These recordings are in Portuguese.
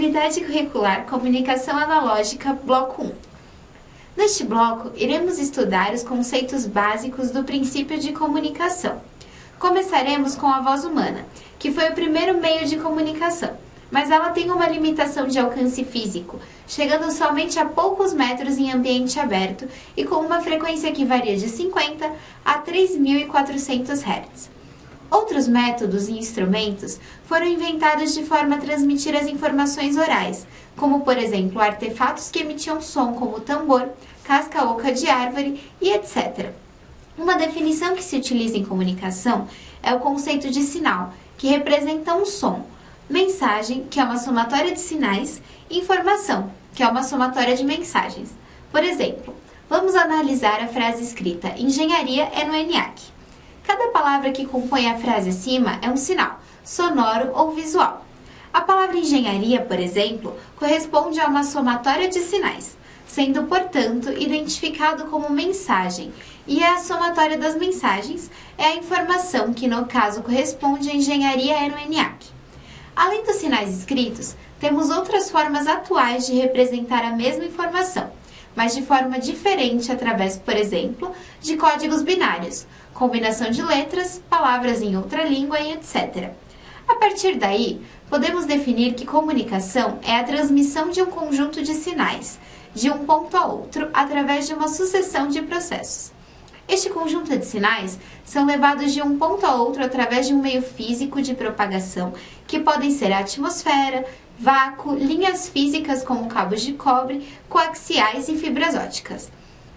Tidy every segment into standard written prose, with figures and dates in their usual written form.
Unidade Curricular Comunicação Analógica, Bloco 1. Neste bloco, iremos estudar os conceitos básicos do princípio de comunicação. Começaremos com a voz humana, que foi o primeiro meio de comunicação, mas ela tem uma limitação de alcance físico, chegando somente a poucos metros em ambiente aberto e com uma frequência que varia de 50 a 3.400 Hz. Outros métodos e instrumentos foram inventados de forma a transmitir as informações orais, como, por exemplo, artefatos que emitiam som como tambor, casca oca de árvore e etc. Uma definição que se utiliza em comunicação é o conceito de sinal, que representa um som, mensagem, que é uma somatória de sinais, e informação, que é uma somatória de mensagens. Por exemplo, vamos analisar a frase escrita engenharia é no ENIAC. Cada palavra que compõe a frase acima é um sinal, sonoro ou visual. A palavra engenharia, por exemplo, corresponde a uma somatória de sinais, sendo, portanto, identificado como mensagem, e a somatória das mensagens é a informação que, no caso, corresponde a engenharia é no ENIAC. Além dos sinais escritos, temos outras formas atuais de representar a mesma informação, mas de forma diferente através, por exemplo, de códigos binários, combinação de letras, palavras em outra língua e etc. A partir daí, podemos definir que comunicação é a transmissão de um conjunto de sinais, de um ponto a outro, através de uma sucessão de processos. Este conjunto de sinais são levados de um ponto a outro através de um meio físico de propagação, que podem ser a atmosfera, vácuo, linhas físicas como cabos de cobre, coaxiais e fibras óticas.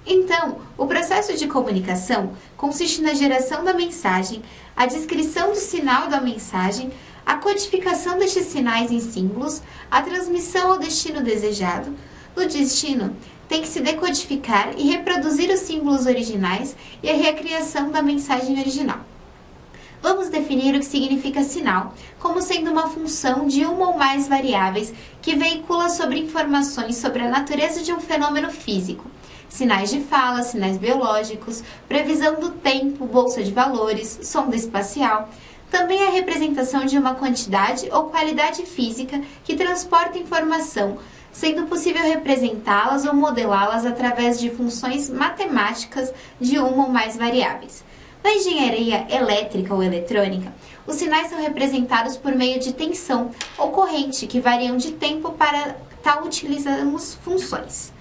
Então, o processo de comunicação consiste na geração da mensagem, a descrição do sinal da mensagem, a codificação destes sinais em símbolos, a transmissão ao destino desejado. No destino, tem que se decodificar e reproduzir os símbolos originais e a recriação da mensagem original. Vamos definir o que significa sinal, como sendo uma função de uma ou mais variáveis que veicula sobre informações sobre a natureza de um fenômeno físico. Sinais de fala, sinais biológicos, previsão do tempo, bolsa de valores, sonda espacial. Também a representação de uma quantidade ou qualidade física que transporta informação, sendo possível representá-las ou modelá-las através de funções matemáticas de uma ou mais variáveis. Na engenharia elétrica ou eletrônica, os sinais são representados por meio de tensão ou corrente que variam de tempo para tal utilizamos funções.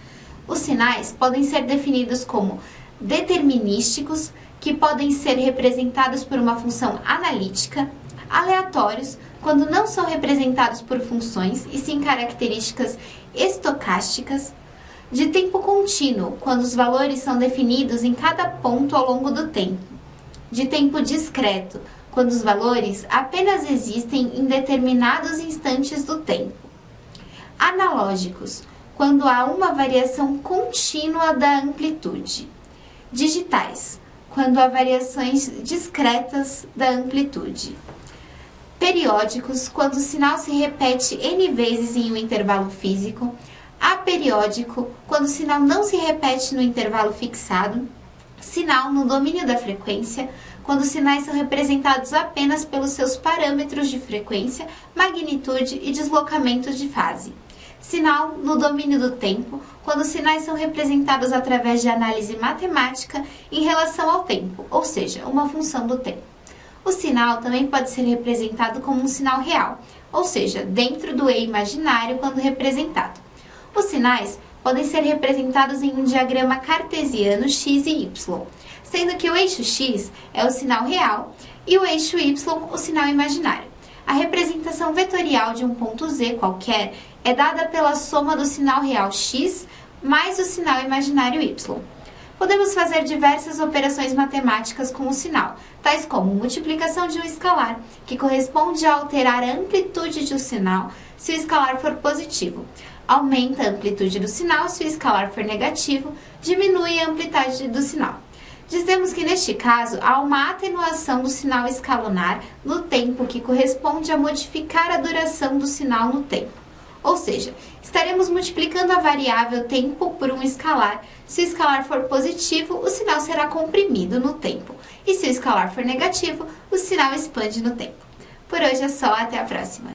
Os sinais podem ser definidos como determinísticos, que podem ser representados por uma função analítica, aleatórios, quando não são representados por funções e sim características estocásticas, de tempo contínuo, quando os valores são definidos em cada ponto ao longo do tempo, de tempo discreto, quando os valores apenas existem em determinados instantes do tempo, analógicos, quando há uma variação contínua da amplitude, digitais, quando há variações discretas da amplitude, periódicos, quando o sinal se repete N vezes em um intervalo físico, aperiódico, quando o sinal não se repete no intervalo fixado, sinal no domínio da frequência, quando os sinais são representados apenas pelos seus parâmetros de frequência, magnitude e deslocamento de fase. Sinal no domínio do tempo, quando os sinais são representados através de análise matemática em relação ao tempo, ou seja, uma função do tempo. O sinal também pode ser representado como um sinal real, ou seja, dentro do E imaginário quando representado. Os sinais podem ser representados em um diagrama cartesiano x e y, sendo que o eixo x é o sinal real e o eixo y o sinal imaginário. A representação vetorial de um ponto z qualquer é dada pela soma do sinal real x mais o sinal imaginário y. Podemos fazer diversas operações matemáticas com o sinal, tais como multiplicação de um escalar, que corresponde a alterar a amplitude de um sinal se o escalar for positivo, aumenta a amplitude do sinal se o escalar for negativo, diminui a amplitude do sinal. Dizemos que neste caso há uma atenuação do sinal escalonar no tempo que corresponde a modificar a duração do sinal no tempo. Ou seja, estaremos multiplicando a variável tempo por um escalar. Se o escalar for positivo, o sinal será comprimido no tempo. E se o escalar for negativo, o sinal expande no tempo. Por hoje é só, até a próxima!